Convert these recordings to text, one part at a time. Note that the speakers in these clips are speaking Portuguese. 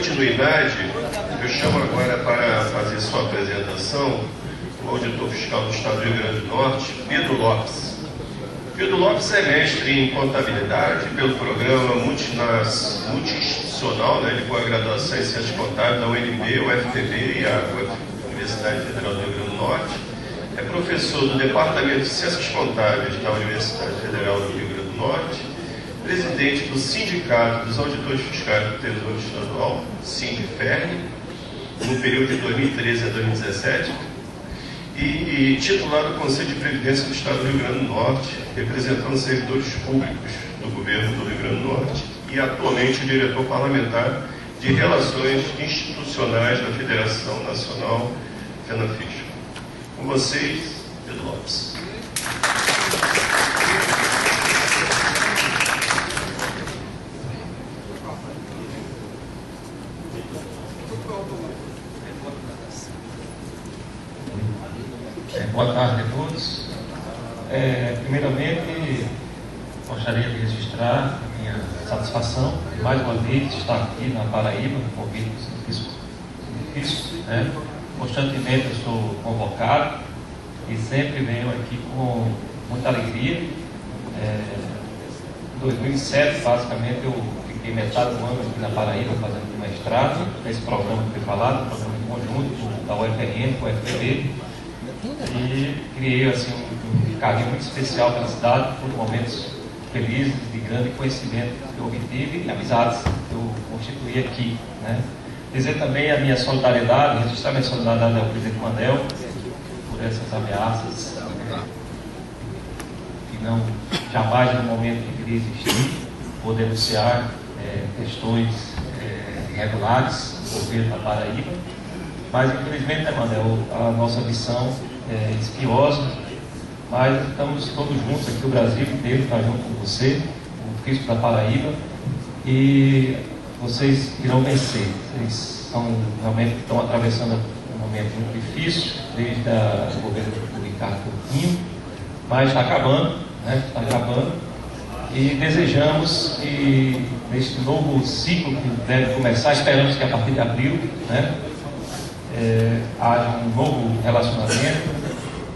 continuidade, eu chamo agora para fazer sua apresentação o auditor fiscal do Estado do Rio Grande do Norte, Pedro Lopes. Pedro Lopes é mestre em contabilidade pelo programa multi-institucional, né, de pós-graduação em Ciências Contábeis da UNB, UFPB e a Universidade Federal do Rio Grande do Norte. É professor do Departamento de Ciências Contábeis da Universidade Federal do Rio Grande do Norte, presidente do Sindicato dos Auditores Fiscais do Tesouro Estadual, Sindifern, no período de 2013 a 2017, e titular do Conselho de Previdência do Estado do Rio Grande do Norte, representando servidores públicos do governo do Rio Grande do Norte, e atualmente diretor parlamentar de Relações Institucionais da Federação Nacional FENAFISCO. Com vocês, Pedro Lopes. Boa tarde a todos. Primeiramente, gostaria de registrar a minha satisfação de mais uma vez estar aqui na Paraíba, convite do Fisco. Constantemente eu sou convocado e sempre venho aqui com muita alegria. Em 2007, basicamente, eu fiquei metade do ano aqui na Paraíba fazendo mestrado, nesse programa que foi falado, um programa conjunto da UFRN com a UFPB. E criei assim, um carinho muito especial pela cidade, por momentos felizes, de grande conhecimento que eu obtive e amizades que eu constituí aqui. Dizer também a minha solidariedade, registrar minha solidariedade ao presidente Manel por essas ameaças que não jamais no momento que queria existir, por denunciar questões irregulares do governo da Paraíba. Mas, infelizmente, Manel, a nossa missão é espinhosa, mas estamos todos juntos aqui, o Brasil inteiro está junto com você, o Fisco da Paraíba, e vocês irão vencer. Vocês realmente estão atravessando um momento muito difícil, desde o governo do Ricardo Coutinho, mas está acabando, está acabando, e desejamos que neste novo ciclo que deve começar, esperamos que a partir de abril, haja um novo relacionamento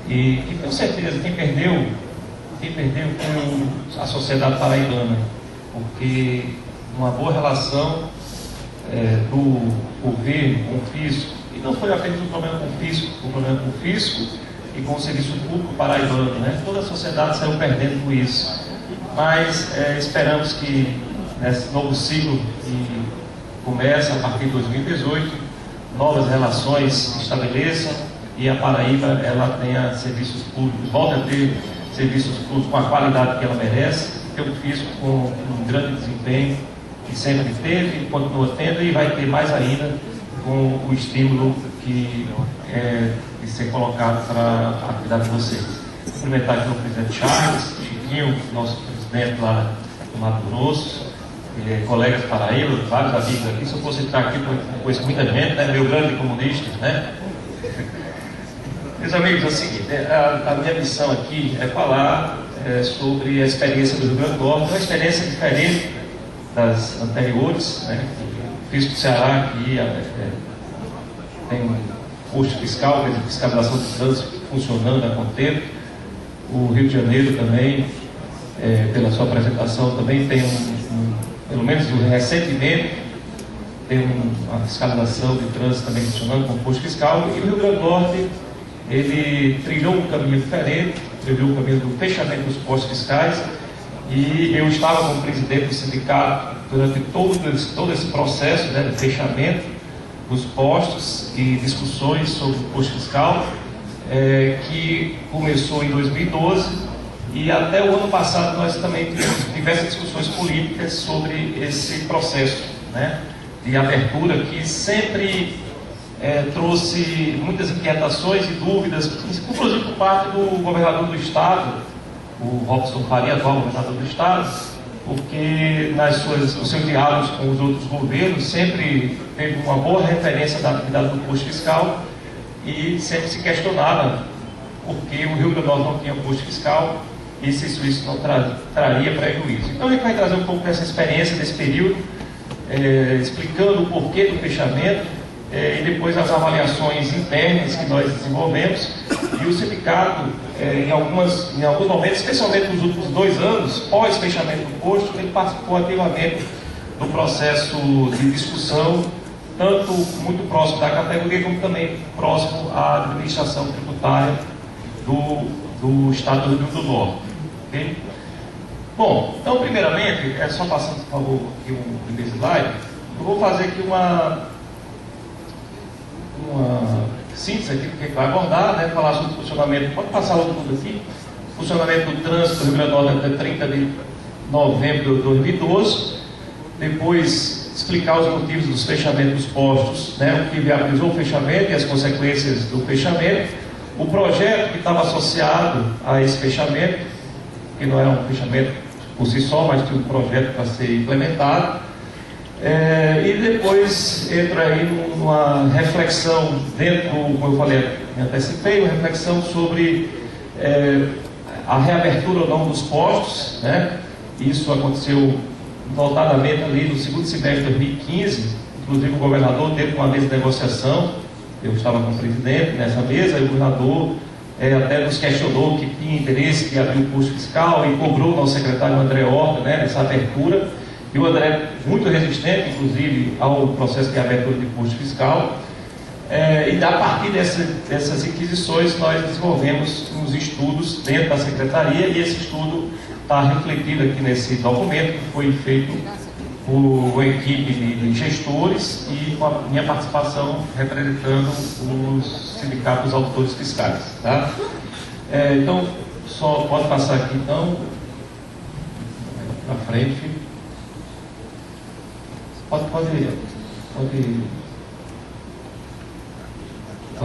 e que, com certeza, quem perdeu foi a sociedade paraibana, porque uma boa relação do governo com o Fisco, e não foi apenas um problema com o Fisco e com o serviço público paraibano, toda a sociedade saiu perdendo com isso, mas esperamos que nesse novo ciclo que começa a partir de 2018, novas relações se estabeleçam e a Paraíba ela tenha serviços públicos, volte a ter serviços públicos com a qualidade que ela merece, que eu fiz com um grande desempenho que sempre teve, continua tendo e vai ter mais ainda com o estímulo que de ser colocado para a atividade de vocês. Cumprimentar aqui o presidente Charles, Chiquinho, nosso presidente lá do Mato Grosso, colegas Paraíba, vários amigos aqui. Se eu fosse entrar aqui, eu conheço muita gente, meu grande comunista, Meus amigos, é o seguinte, a minha missão aqui é falar sobre a experiência do Rio Grande do Norte, uma experiência diferente das anteriores, O Fisco do Ceará aqui tem um posto fiscal, a fiscalização de trânsito funcionando a contento. O Rio de Janeiro também, pela sua apresentação, também tem pelo menos recentemente, tem uma fiscalização de trânsito também funcionando com o posto fiscal, e o Rio Grande do Norte, ele trilhou um caminho diferente, trilhou o caminho do fechamento dos postos fiscais, e eu estava como presidente do sindicato durante todo esse processo de fechamento dos postos e discussões sobre o posto fiscal, que começou em 2012, e até o ano passado nós também tivemos diversas discussões políticas sobre esse processo de abertura, que sempre trouxe muitas inquietações e dúvidas, inclusive por parte do governador do Estado, o Robson Faria, atual governador do Estado, porque nos seus diálogos com os outros governos sempre teve uma boa referência da atividade do posto fiscal e sempre se questionava porque o Rio Grande do Norte não tinha posto fiscal e se isso não traria prejuízo. Então a gente vai trazer um pouco dessa experiência desse período, explicando o porquê do fechamento, e depois as avaliações internas que nós desenvolvemos. E o sindicato, em alguns momentos, especialmente nos últimos 2 anos, pós-fechamento do posto, ele participou ativamente do processo de discussão, tanto muito próximo da categoria, como também próximo à administração tributária do Estado do Rio Grande do Norte. Okay? Bom, então, primeiramente, só passando, por favor, aqui um primeiro slide, eu vou fazer aqui uma síntese aqui do que vai abordar, né? Falar sobre o funcionamento, pode passar logo tudo aqui, funcionamento do trânsito do Rio Grande do Norte até 30 de novembro de 2012, depois explicar os motivos dos fechamentos dos postos, né? O que viabilizou o fechamento e as consequências do fechamento, o projeto que estava associado a esse fechamento, que não era um fechamento por si só, mas tinha um projeto para ser implementado. E depois entra aí numa reflexão dentro, como eu falei, me antecipei, uma reflexão sobre a reabertura ou não dos postos, né? Isso aconteceu notadamente ali no segundo semestre de 2015, inclusive o governador teve uma mesa de negociação, eu estava com o presidente nessa mesa, e o governador até nos questionou que tinha interesse de abrir o posto fiscal e cobrou o nosso secretário André Horta, né, nessa abertura. E o André, muito resistente, inclusive, ao processo de abertura de posto fiscal. E a partir dessas inquisições, nós desenvolvemos uns estudos dentro da secretaria, e esse estudo está refletido aqui nesse documento, que foi feito por uma equipe de gestores e com a minha participação representando os sindicatos auditores fiscais. Tá? Então, só pode passar aqui, então, para frente. Pode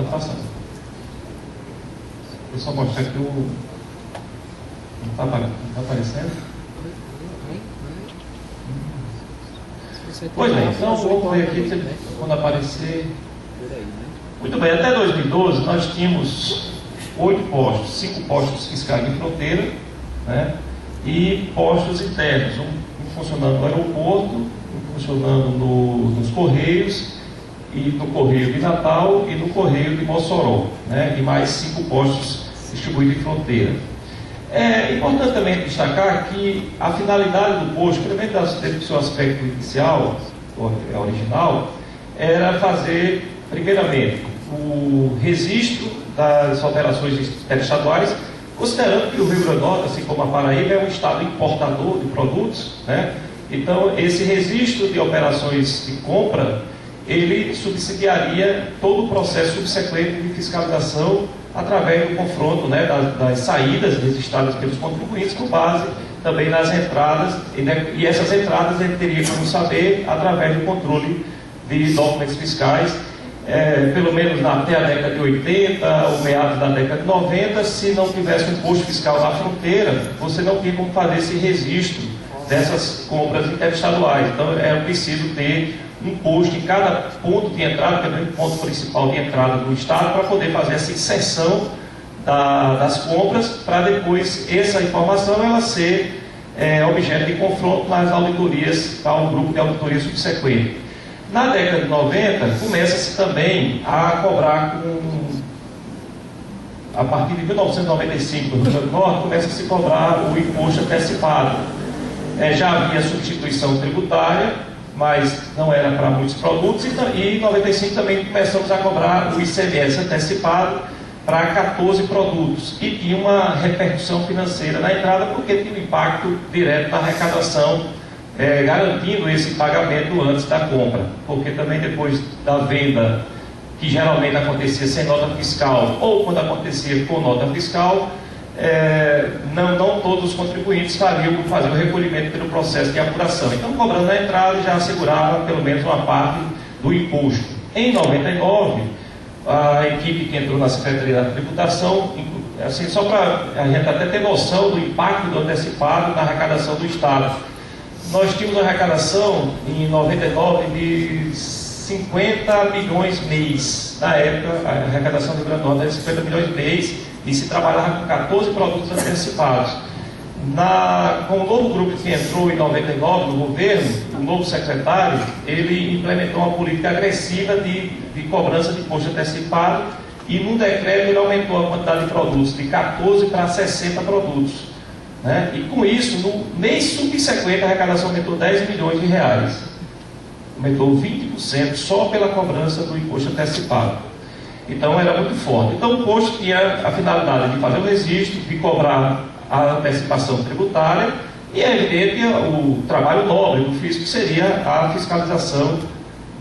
passar. Eu só mostrar que não está aparecendo. Pois bem, então vamos ver aqui quando aparecer. Muito bem, até 2012 nós tínhamos 8 postos, 5 postos fiscais de fronteira, né, e postos internos, um funcionando no aeroporto, funcionando nos Correios, e no Correio de Natal e no Correio de Mossoró, né? E mais 5 postos distribuídos em fronteira. É importante também destacar que a finalidade do posto, pelo menos desde o seu aspecto inicial, original, era fazer, primeiramente, o registro das operações interestaduais, considerando que o Rio Grande do Norte, assim como a Paraíba, é um estado importador de produtos, né? Então, esse registro de operações de compra, ele subsidiaria todo o processo subsequente de fiscalização através do confronto, né, das saídas registradas pelos contribuintes, com base também nas entradas, e essas entradas ele teria como saber através do controle de documentos fiscais, pelo menos até a década de 80 ou meados da década de 90, se não tivesse um posto fiscal na fronteira, você não tinha como fazer esse registro dessas compras interestaduais. Então é preciso ter um posto em cada ponto de entrada, que é o ponto principal de entrada do Estado, para poder fazer essa inserção das compras, para depois essa informação ela ser objeto de confronto nas auditorias, para um grupo de auditoria subsequente. Na década de 90, começa-se também a cobrar a partir de 1995, no Rio Grande do Norte, começa a se cobrar o imposto antecipado. Já havia substituição tributária, mas não era para muitos produtos, e em 95 também começamos a cobrar o ICMS antecipado para 14 produtos, e tinha uma repercussão financeira na entrada, porque tinha um impacto direto na arrecadação, garantindo esse pagamento antes da compra, porque também depois da venda, que geralmente acontecia sem nota fiscal, ou quando acontecia com nota fiscal, não todos os contribuintes fariam fazer o recolhimento pelo processo de apuração. Então, cobrando na entrada, já assegurava pelo menos uma parte do imposto. Em 99, a equipe que entrou na Secretaria da Tributação, assim, só para a gente até ter noção do impacto do antecipado na arrecadação do Estado. Nós tínhamos uma arrecadação em 99 de 50 milhões mês. Na época, a arrecadação do Rio Grande do Norte era 50 milhões mês, e se trabalhava com 14 produtos antecipados. Com o novo grupo que entrou em 99 no governo, o novo secretário, ele implementou uma política agressiva de cobrança de imposto antecipado, e num decreto ele aumentou a quantidade de produtos de 14 para 60 produtos, né? E com isso, no mês subsequente, a arrecadação aumentou 10 milhões de reais. Aumentou 20% só pela cobrança do imposto antecipado. Então era muito forte. Então o imposto tinha a finalidade de fazer o registro, de cobrar a antecipação tributária, e é evidente o trabalho nobre do fisco seria a fiscalização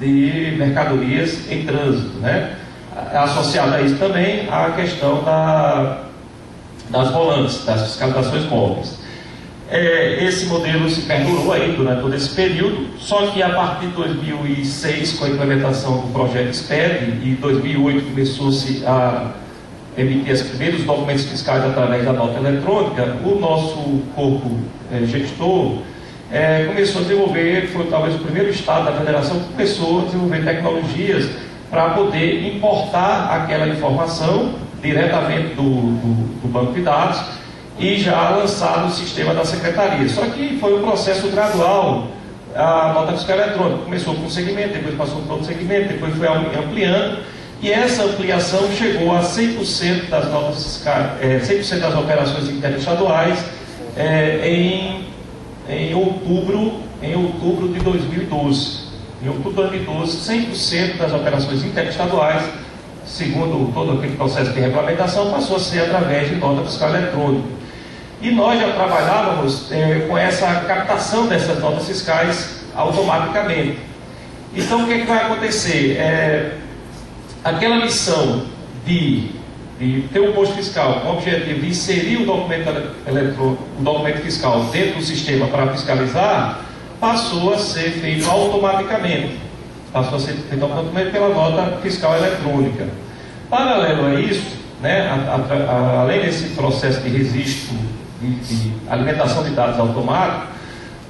de mercadorias em trânsito, né? Associada a isso também a questão das volantes, das fiscalizações móveis. Esse modelo se perdurou aí durante todo esse período, só que a partir de 2006, com a implementação do projeto SPED, e em 2008 começou-se a emitir os primeiros documentos fiscais através da nota eletrônica, o nosso corpo gestor começou a desenvolver, foi talvez o primeiro estado da federação que começou a desenvolver tecnologias para poder importar aquela informação diretamente do banco de dados e já lançar no sistema da secretaria. Só que foi um processo gradual. A nota fiscal eletrônica começou com um segmento, depois passou por outro segmento, depois foi ampliando, e essa ampliação chegou a 100% das notas fiscais, 100% das operações interestaduais em outubro de 2012. Em outubro de 2012, 100% das operações interestaduais, segundo todo aquele processo de regulamentação, passou a ser através de nota fiscal eletrônica. E nós já trabalhávamos com essa captação dessas notas fiscais automaticamente. Então, o que vai acontecer? Aquela missão de ter um imposto fiscal com o objetivo de inserir o documento fiscal dentro do sistema para fiscalizar, passou a ser feito automaticamente. Passou a ser feito automaticamente pela nota fiscal eletrônica. Paralelo a isso, né, além desse processo de registro, de alimentação de dados automático,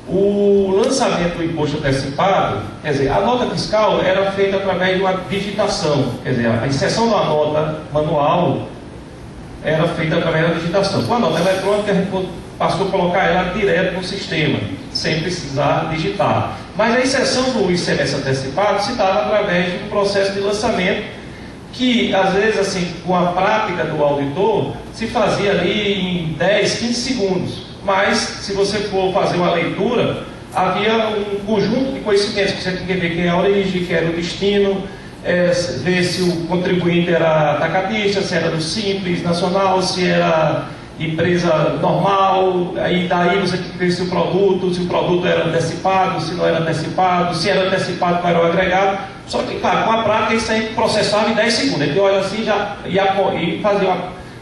o lançamento do imposto antecipado, quer dizer, a nota fiscal era feita através de uma digitação, quer dizer, a inserção da nota manual era feita através da digitação. Com a nota eletrônica, a gente passou a colocar ela direto no sistema, sem precisar digitar. Mas a inserção do ICMS antecipado se dava através de um processo de lançamento que, às vezes, assim, com a prática do auditor, se fazia ali em 10, 15 segundos. Mas, se você for fazer uma leitura, havia um conjunto de conhecimentos que você tinha que ver quem é a origem, quem era o destino, ver se o contribuinte era atacadista, se era do Simples Nacional, se era empresa normal, aí daí você tinha que ver se o produto era antecipado, se não era antecipado, se era antecipado, qual era o agregado. Só que, claro, com a prática isso aí processava em 10 segundos. Ele olha assim já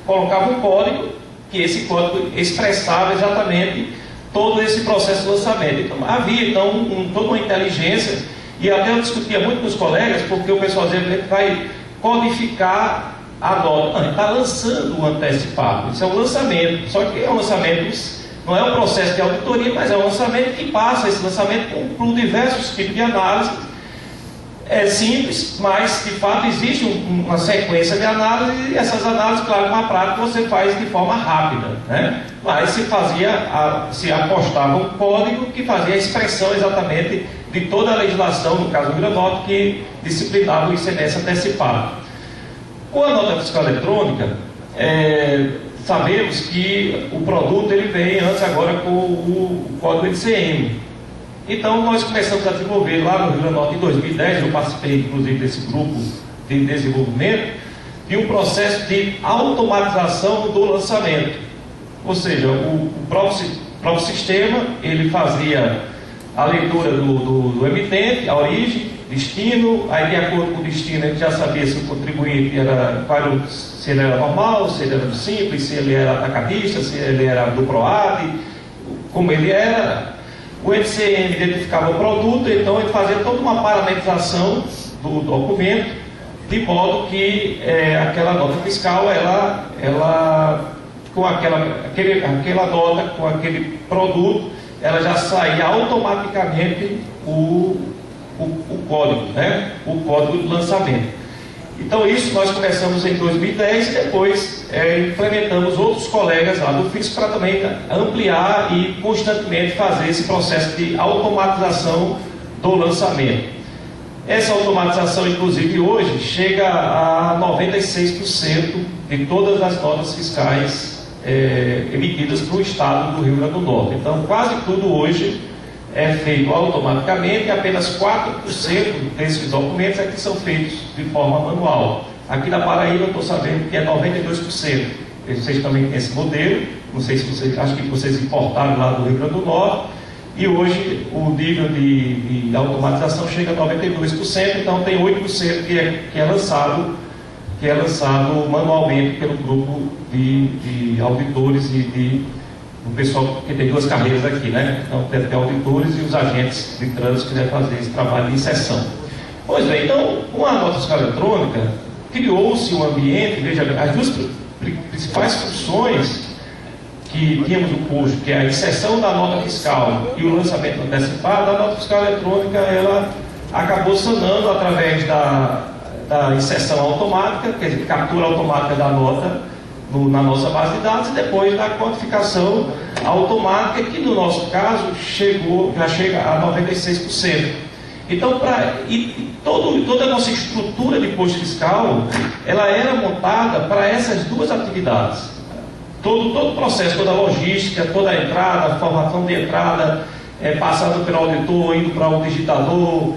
colocava um código, que esse código expressava exatamente todo esse processo de lançamento. Então, havia toda uma inteligência, e até eu discutia muito com os colegas, porque o pessoal dizia que vai codificar a nota. Não, está lançando o antecipado. Isso é um lançamento. Só que é um lançamento, não é um processo de auditoria, mas é um lançamento que passa esse lançamento por diversos tipos de análise. É simples, mas de fato existe uma sequência de análise, e essas análises, claro, com a prática você faz de forma rápida, né? Mas se apostava um código que fazia a expressão exatamente de toda a legislação, no caso do Rio Grande do Norte, que disciplinava o ICMS antecipado. Com a nota fiscal eletrônica, sabemos que o produto ele vem antes agora com o código ECM. Então nós começamos a desenvolver lá no Rio Grande do Norte em 2010, eu participei inclusive desse grupo de desenvolvimento, de um processo de automatização do lançamento. Ou seja, o próprio sistema, ele fazia a leitura do emitente, a origem, destino, aí de acordo com o destino a gente já sabia se o contribuinte se ele era normal, se ele era do Simples, se ele era atacadista, se ele era do PROAD, como ele era. O ECM identificava o produto, então ele fazia toda uma parametrização do documento, de modo que aquela nota fiscal, ela com aquela nota, com aquele produto, ela já saía automaticamente o código, né? O código de lançamento. Então isso nós começamos em 2010 e depois implementamos outros colegas lá do fisco para também ampliar e constantemente fazer esse processo de automatização do lançamento. Essa automatização, inclusive, hoje chega a 96% de todas as notas fiscais emitidas para o estado do Rio Grande do Norte. Então, quase tudo hoje é feito automaticamente e apenas 4% desses documentos é que são feitos de forma manual. Aqui na Paraíba eu estou sabendo que é 92%. Vocês também têm esse modelo, não sei se vocês, acho que vocês importaram lá do Rio Grande do Norte, e hoje o nível de automatização chega a 92%, então tem 8% que é lançado manualmente pelo grupo de auditores e o pessoal que tem duas carreiras aqui, né? Então deve ter auditores e os agentes de trânsito que devem fazer esse trabalho de inserção. Pois bem, então, com a nota fiscal eletrônica, criou-se um ambiente, veja, as duas principais funções que tínhamos no posto, que é a inserção da nota fiscal e o lançamento antecipado, a nota fiscal eletrônica, ela acabou sanando através da inserção automática, quer dizer, captura automática da nota na nossa base de dados, e depois da quantificação automática, que no nosso caso já chega a 96%. Então, toda a nossa estrutura de posto fiscal, ela era montada para essas duas atividades. Todo o processo, toda a logística, toda a entrada, a formação de entrada, passando pelo auditor, indo para o digitador,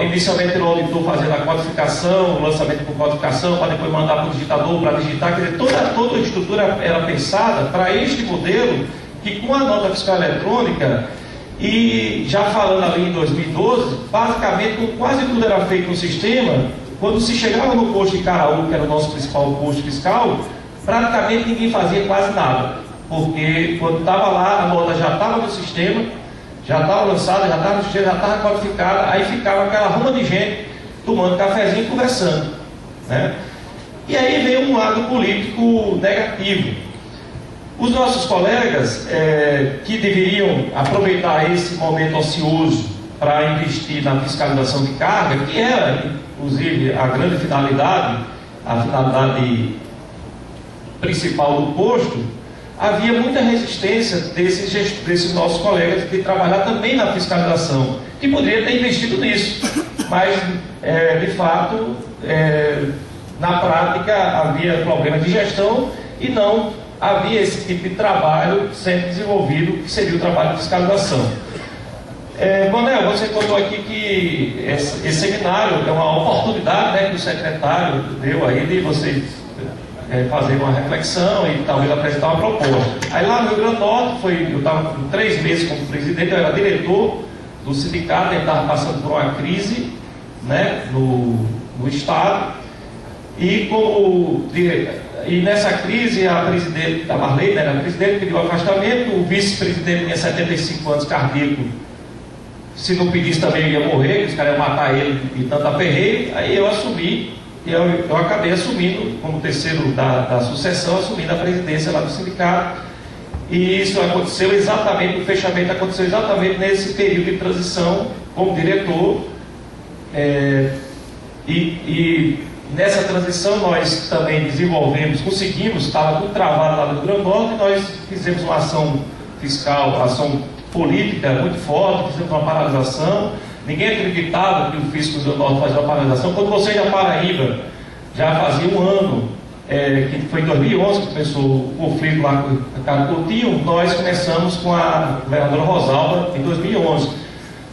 inicialmente pelo auditor fazendo a codificação, o lançamento por codificação, para depois mandar para o digitador para digitar. Quer dizer, toda a estrutura era pensada para este modelo, que com a nota fiscal eletrônica, e já falando ali em 2012, basicamente quase tudo era feito no sistema. Quando se chegava no posto de Caraú, que era o nosso principal posto fiscal, praticamente ninguém fazia quase nada, porque quando estava lá, a nota já estava no sistema, já estava lançada, já estava no sistema, já estava qualificada, aí ficava aquela ruma de gente tomando cafezinho e conversando, né? E aí veio um lado político negativo. Os nossos colegas que deveriam aproveitar esse momento ocioso para investir na fiscalização de carga, que era, inclusive, a grande finalidade, a finalidade principal do posto, havia muita resistência desses nossos colegas de trabalhar também na fiscalização, que poderia ter investido nisso, mas, de fato, na prática havia problemas de gestão e não havia esse tipo de trabalho sendo desenvolvido, que seria o trabalho de fiscalização. Manel, você contou aqui que esse seminário é uma oportunidade, né, que o secretário deu aí de vocês fazer uma reflexão e talvez apresentar uma proposta. Aí lá no Rio Grande do Norte, eu estava com 3 meses como presidente, eu era diretor do sindicato, ele estava passando por uma crise, né, no estado, e nessa crise a presidente, a Marlene, né, a presidente pediu afastamento, o vice-presidente tinha 75 anos, cardíaco, se não pedisse também ia morrer, os caras iam matar ele de tanto aperreio. Aí eu assumi, eu acabei assumindo como terceiro da sucessão, assumindo a presidência lá do sindicato, e isso aconteceu exatamente, o fechamento aconteceu exatamente nesse período de transição como diretor, e nessa transição nós também conseguimos, estava tudo travado lá no Rio Grande do Norte, e nós fizemos uma ação fiscal, ação política muito forte, fizemos uma paralisação. Ninguém acreditava que o fisco do Rio Grande do Norte fazia uma paralisação. Quando vocês da Paraíba, já fazia um ano, que foi em 2011 que começou o conflito lá com o Ricardo Coutinho, nós começamos com a governadora Rosalba em 2011.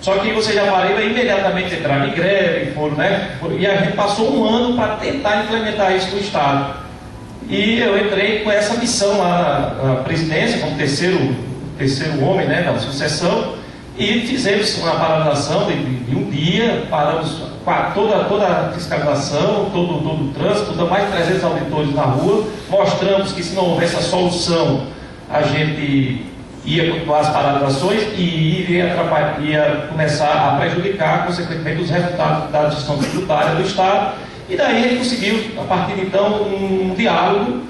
Só que vocês da Paraíba imediatamente entraram em greve, e a gente passou um ano para tentar implementar isso no Estado. E eu entrei com essa missão lá na presidência, como terceiro homem, né, da sucessão, e fizemos uma paralisação de um dia, paramos toda a fiscalização, todo o trânsito, mais de 300 auditores na rua, mostramos que se não houvesse a solução, a gente ia continuar as paralisações e ia começar a prejudicar, consequentemente, os resultados da gestão tributária do Estado. E daí a gente conseguiu, a partir de então, um diálogo,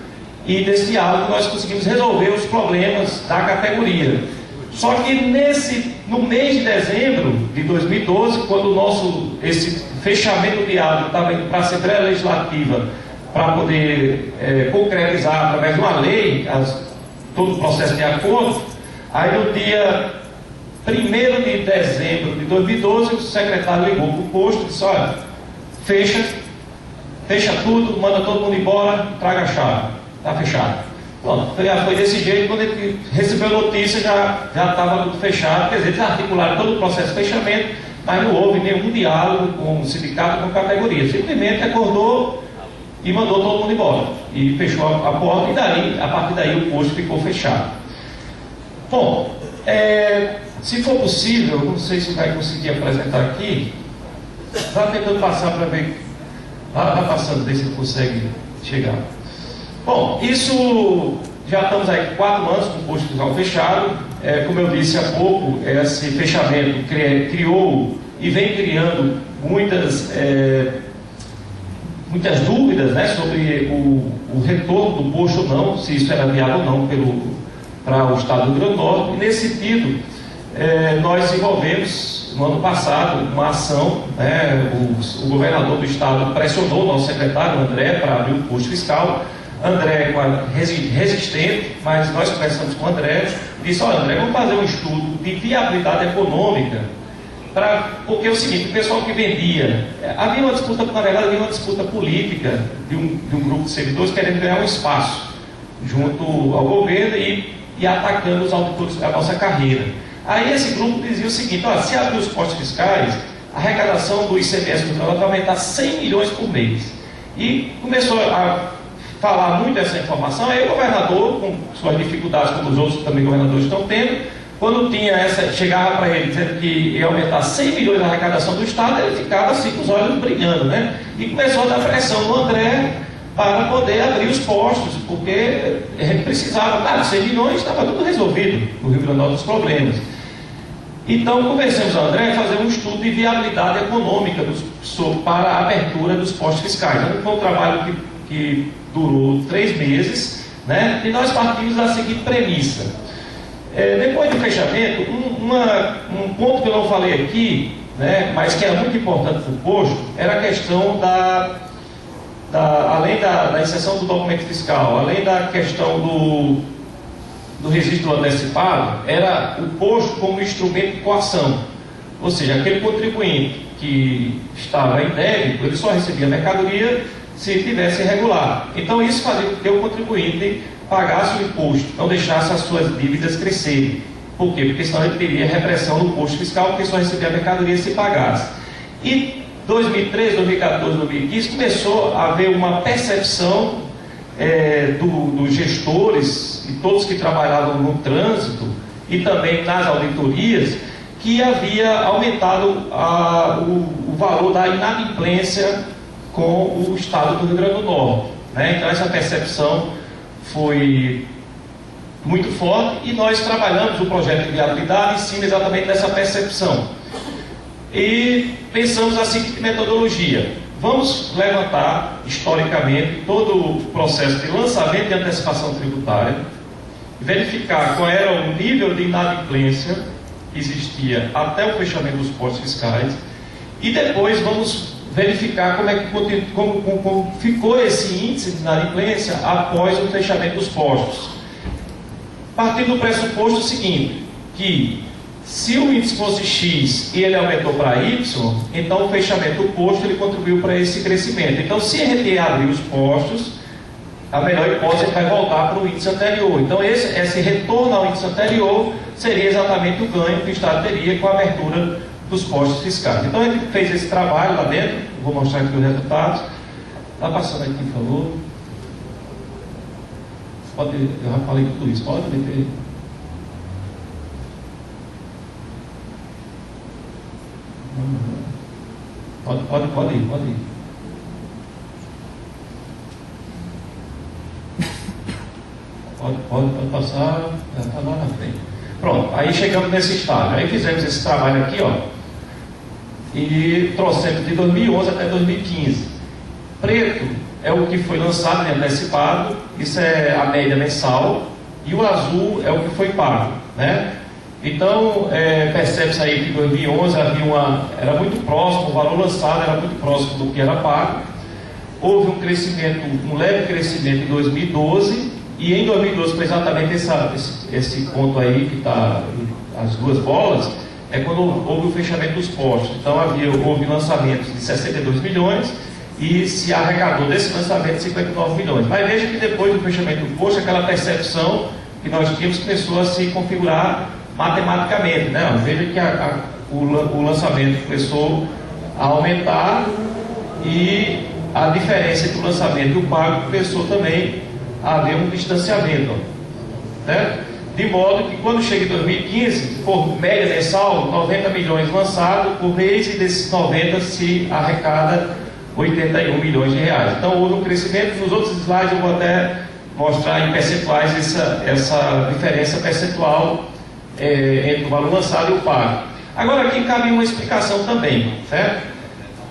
e desse diálogo nós conseguimos resolver os problemas da categoria. Só que no mês de dezembro de 2012, quando esse fechamento do diálogo estava indo para a Assembleia Legislativa para poder concretizar através de uma lei todo o processo de acordo. Aí no dia 1º de dezembro de 2012, o secretário ligou para o posto e disse: olha, fecha tudo, manda todo mundo embora, traga a chave, está fechado. Pronto, foi desse jeito. Quando ele recebeu a notícia, já estava tudo fechado. Quer dizer, eles articularam todo o processo de fechamento, mas não houve nenhum diálogo com o sindicato, com a categoria. Simplesmente acordou e mandou todo mundo embora. E fechou a porta, e a partir daí o posto ficou fechado. Bom, se for possível, não sei se vai conseguir apresentar aqui, está tentando passar para ver, está passando, ver se ele consegue chegar. Bom, isso, já estamos aí 4 anos com o posto fiscal fechado. Como eu disse há pouco, esse fechamento criou e vem criando muitas dúvidas, né, sobre o retorno do posto ou não, se isso era viável ou não para o estado do Rio Grande do Norte. E nesse sentido, nós desenvolvemos no ano passado uma ação, né, o governador do estado pressionou o nosso secretário André para abrir o posto fiscal. André resistente, mas nós conversamos com o André e disse: olha, André, vamos fazer um estudo de viabilidade econômica, porque é o seguinte, o pessoal que vendia, havia uma disputa, na verdade havia uma disputa política de um grupo de servidores querendo ganhar um espaço junto ao governo e atacando os auditores da nossa carreira. Aí esse grupo dizia o seguinte: olha, se abrir os postos fiscais, a arrecadação do ICMS do trabalho vai aumentar 100 milhões por mês. E começou a falar muito dessa informação. Aí o governador, com suas dificuldades, como os outros também governadores estão tendo, quando chegava para ele dizendo que ia aumentar 100 milhões da arrecadação do Estado, ele ficava assim com os olhos brilhando, né? E começou a dar pressão no André para poder abrir os postos, porque a gente precisava, claro, 100 milhões estava tudo resolvido no Rio Grande do Norte, os problemas. Então convencemos o André a fazer um estudo de viabilidade econômica para a abertura dos postos fiscais. Então, foi um trabalho que durou 3 meses, né? E nós partimos da seguinte premissa. Depois do fechamento, um ponto que eu não falei aqui, né, mas que era muito importante para o posto, era a questão além da inserção do documento fiscal, além da questão do registro antecipado, era o posto como instrumento de coação. Ou seja, aquele contribuinte que estava em débito, ele só recebia mercadoria se tivesse irregular. Então isso fazia com que o contribuinte pagasse o imposto, não deixasse as suas dívidas crescerem. Por quê? Porque senão ele teria repressão no posto fiscal, porque só recebia a mercadoria se pagasse. E 2013, 2014, 2015 começou a haver uma percepção dos gestores e todos que trabalhavam no trânsito e também nas auditorias, que havia aumentado o valor da inadimplência com o estado do Rio Grande do Norte, né? Então essa percepção foi muito forte e nós trabalhamos o projeto de viabilidade em cima exatamente dessa percepção. E pensamos a seguinte metodologia: vamos levantar historicamente todo o processo de lançamento de antecipação tributária, verificar qual era o nível de inadimplência que existia até o fechamento dos postos fiscais e depois vamos verificar como ficou esse índice de inadimplência após o fechamento dos postos. Partindo do pressuposto seguinte, que se o índice fosse X e ele aumentou para Y, então o fechamento do posto ele contribuiu para esse crescimento. Então, se a gente abrir os postos, a melhor hipótese vai voltar para o índice anterior. Então, esse retorno ao índice anterior seria exatamente o ganho que o Estado teria com a abertura dos postos fiscais. Então, a gente fez esse trabalho lá dentro. Vou mostrar aqui os resultados. Está passando aqui, por favor. Eu já falei tudo isso. Pode meter. Pode ir. Pode passar, já está lá na frente. Pronto, aí chegamos nesse estágio. Aí fizemos esse trabalho aqui, ó, e trouxemos de 2011 até 2015. Preto é o que foi lançado e antecipado, isso é a média mensal, e o azul é o que foi pago, né? Então, percebe-se aí que em 2011 era muito próximo, o valor lançado era muito próximo do que era pago. houve um crescimento, um leve crescimento em 2012, e em 2012 foi exatamente esse ponto aí que está as duas bolas, é quando houve o fechamento dos postos. Então houve lançamentos de 62 milhões e se arrecadou desse lançamento 59 milhões. Mas veja que depois do fechamento do posto, aquela percepção que nós tínhamos começou a se configurar matematicamente, né? Veja que o lançamento começou a aumentar e a diferença entre o lançamento e o pago começou também a haver um distanciamento, né? De modo que quando chega em 2015, por média mensal, 90 milhões lançados por mês, e desses 90 se arrecada 81 milhões de reais. Então houve um crescimento. Nos outros slides eu vou até mostrar em percentuais essa diferença percentual entre o valor lançado e o pago. Agora aqui cabe uma explicação também, certo?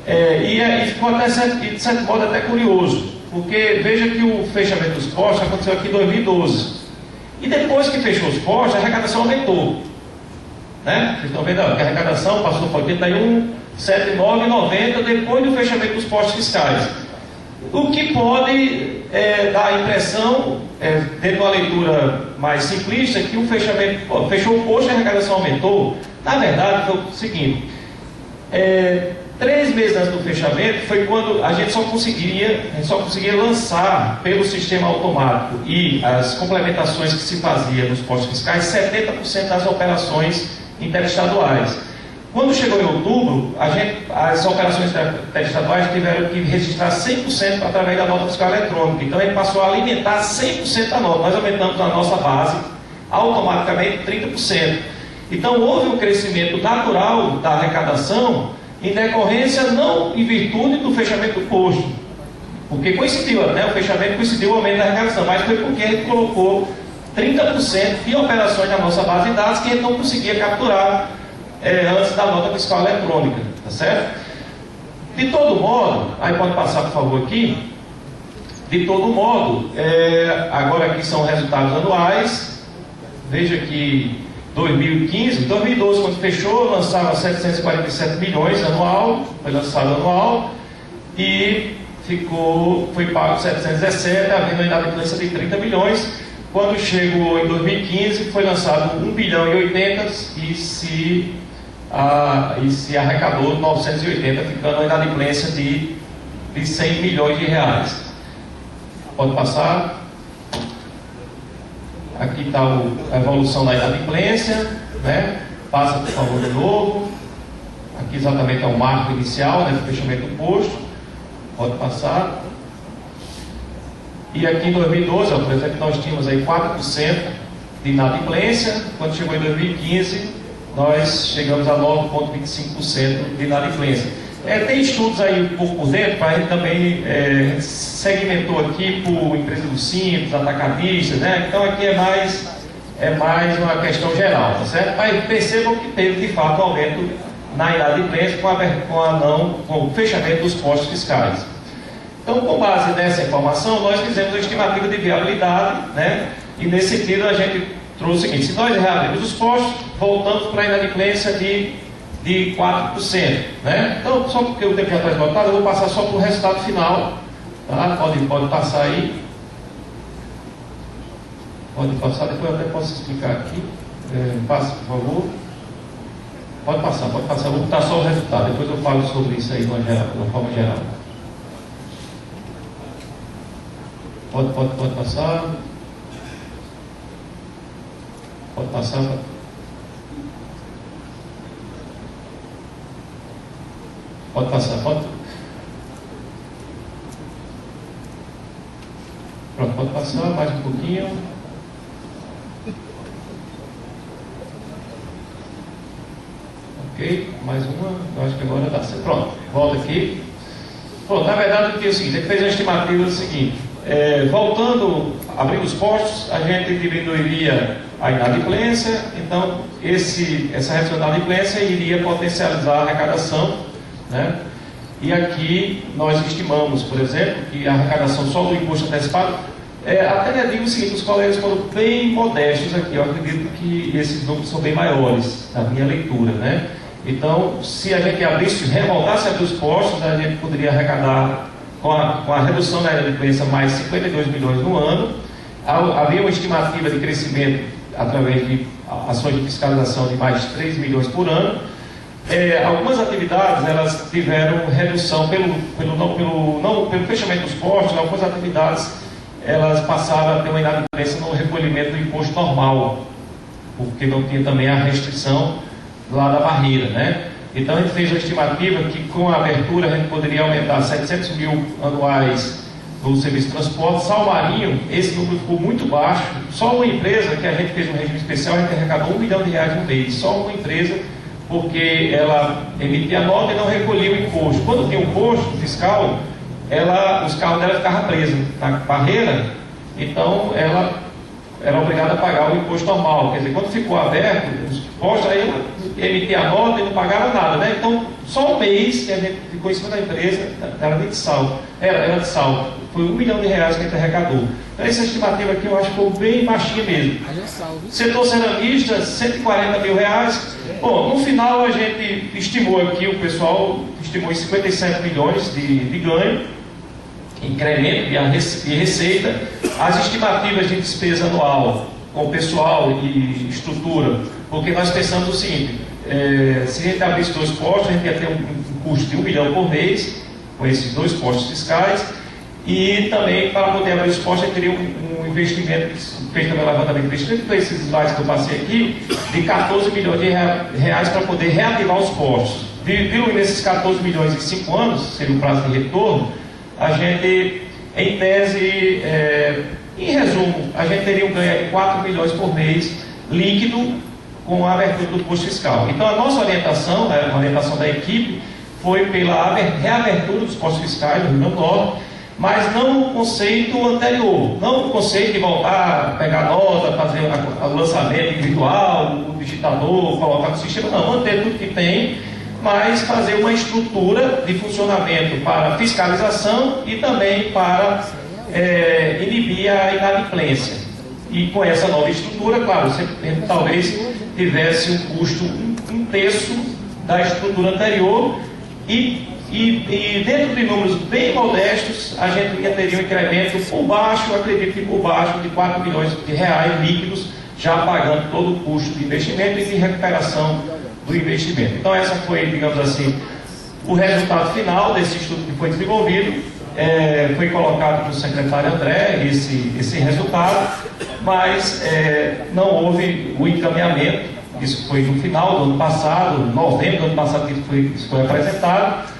E ficou até de certo modo até curioso, porque veja que o fechamento dos postos aconteceu aqui em 2012. E depois que fechou os postos, a arrecadação aumentou, né? Vocês estão vendo que a arrecadação passou para 81, 79, 90 depois do fechamento dos postos fiscais. O que pode dar a impressão, dentro de uma leitura mais simplista, que o fechamento fechou o posto e a arrecadação aumentou. Na verdade, foi o seguinte: 3 meses antes do fechamento foi quando a gente só conseguia lançar pelo sistema automático e as complementações que se fazia nos postos fiscais 70% das operações interestaduais. Quando chegou em outubro, as operações interestaduais tiveram que registrar 100% através da nota fiscal eletrônica. Então a gente passou a alimentar 100% da nota. Nós aumentamos a nossa base automaticamente 30%. Então houve um crescimento natural da arrecadação em decorrência, não em virtude do fechamento do posto, porque coincidiu, né? O fechamento coincidiu o aumento da arrecadação, mas foi porque a gente colocou 30% de operações na nossa base de dados que a gente não conseguia capturar antes da nota fiscal eletrônica, tá certo? De todo modo, aí pode passar por favor aqui, de todo modo, agora aqui são resultados anuais. Veja que 2015, 2012 quando fechou, lançava 747 milhões anual, foi lançado anual, e foi pago 717, havendo uma inadimplência de 30 milhões. Quando chegou em 2015, foi lançado 1 bilhão e 80 e se arrecadou 980, ficando uma inadimplência de 100 milhões de reais. Pode passar. Aqui está a evolução da inadimplência, né? Passa por favor de novo. Aqui exatamente é o marco inicial, né, do fechamento do posto. Pode passar. E aqui em 2012, por exemplo, nós tínhamos aí 4% de inadimplência. Quando chegou em 2015, nós chegamos a 9,25% de inadimplência. Tem estudos aí um pouco por dentro, para a gente também segmentou aqui por empresa do Simples, atacadistas, né? Então aqui é mais uma questão geral, tá certo? Mas percebam que teve de fato um aumento na inadimplência com o fechamento dos postos fiscais. Então, com base nessa informação, nós fizemos a estimativa de viabilidade, né? E nesse sentido a gente trouxe o seguinte: se nós reabrimos os postos, voltamos para a inadimplência de 4%, né? Então, só porque o tempo já está esgotado, eu vou passar só para o resultado final, tá? Pode passar aí. Pode passar, depois eu até posso explicar aqui. Passa, por favor. Pode passar. Vou botar só o resultado, depois eu falo sobre isso aí de uma forma geral. Pode passar. Pode passar. Pode passar, pode. Pronto, pode passar mais um pouquinho. Ok, mais uma. Eu acho que agora dá certo. Pronto, volta aqui. Pronto, na verdade o que é o seguinte, ele fez uma estimativa do seguinte: voltando, abrindo os postos, a gente diminuiria a inadimplência. Então essa redução da inadimplência iria potencializar a arrecadação, né? E aqui nós estimamos, por exemplo, que a arrecadação só do imposto antecipado, até digo o seguinte: os colegas foram bem modestos aqui. Eu acredito que esses números são bem maiores na minha leitura, né? Então, se a gente voltasse a abrir os postos, a gente poderia arrecadar com a redução da inadimplência mais 52 milhões no ano. Havia uma estimativa de crescimento através de ações de fiscalização de mais de 3 milhões por ano. Algumas atividades elas tiveram redução pelo fechamento dos postos. Algumas atividades elas passaram a ter uma inadimplência no recolhimento do imposto normal, porque não tinha também a restrição lá da barreira, né? Então a gente fez a estimativa que com a abertura a gente poderia aumentar 700 mil anuais no serviço de transporte. Salmarinho, esse número ficou muito baixo. Só uma empresa, que a gente fez um regime especial, a gente arrecadou R$1 milhão no mês. Só uma empresa, porque ela emitia a nota e não recolhia o imposto. Quando tinha um posto fiscal, os carros dela ficavam presos na barreira, então ela era obrigada a pagar o imposto normal. Quer dizer, quando ficou aberto os postos, aí ela emitia a nota e não pagava nada, né? Então, só um mês que a gente ficou em cima da empresa, era de saldo. Foi R$1 milhão que a gente arrecadou. Então, essa estimativa aqui eu acho que foi bem baixinha mesmo. Setor ceramista, R$140 mil. Bom, no final a gente estimou aqui, o pessoal estimou em 57 milhões de ganho, incremento de receita. As estimativas de despesa anual com pessoal e estrutura, porque nós pensamos o seguinte: se a gente abrisse 2 postos, a gente ia ter um custo de R$1 milhão por mês com esses 2 postos fiscais, e também para poder abrir os postos a gente teria um investimento feito pelo levantamento de investimento, com esses slides que eu passei aqui, de R$14 milhões para poder reativar os postos. Diluindo esses 14 milhões em 5 anos, seria o prazo de retorno, a gente, em tese, em resumo, a gente teria um ganho de 4 milhões por mês líquido com a abertura do posto fiscal. Então, a nossa orientação, a orientação da equipe, foi pela reabertura dos postos fiscais do Rio Grande do Norte, mas não o conceito anterior, não o conceito de voltar a pegar nota, fazer o lançamento individual, o digitador, colocar no sistema, não, manter tudo que tem, mas fazer uma estrutura de funcionamento para fiscalização e também para inibir a inadimplência. E com essa nova estrutura, claro, você talvez tivesse um custo um terço da estrutura anterior e dentro de números bem modestos, a gente teria um incremento por baixo, eu acredito que por baixo, de R$4 milhões líquidos, já pagando todo o custo de investimento e de recuperação do investimento. Então essa foi, digamos assim, o resultado final desse estudo que foi desenvolvido. Foi colocado pelo secretário André esse resultado, mas não houve o encaminhamento. Isso foi no final do ano passado, novembro do ano passado, que isso foi apresentado.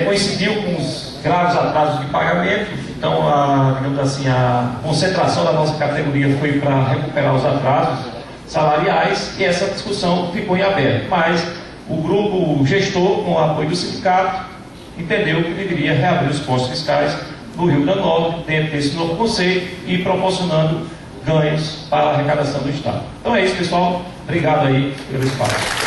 Coincidiu com os graves atrasos de pagamento. Então, digamos assim, a concentração da nossa categoria foi para recuperar os atrasos salariais, e essa discussão ficou em aberto. Mas o grupo gestor, com o apoio do sindicato, entendeu que deveria reabrir os postos fiscais no Rio Grande do Norte, dentro desse novo conceito, e proporcionando ganhos para a arrecadação do Estado. Então é isso, pessoal. Obrigado aí pelo espaço.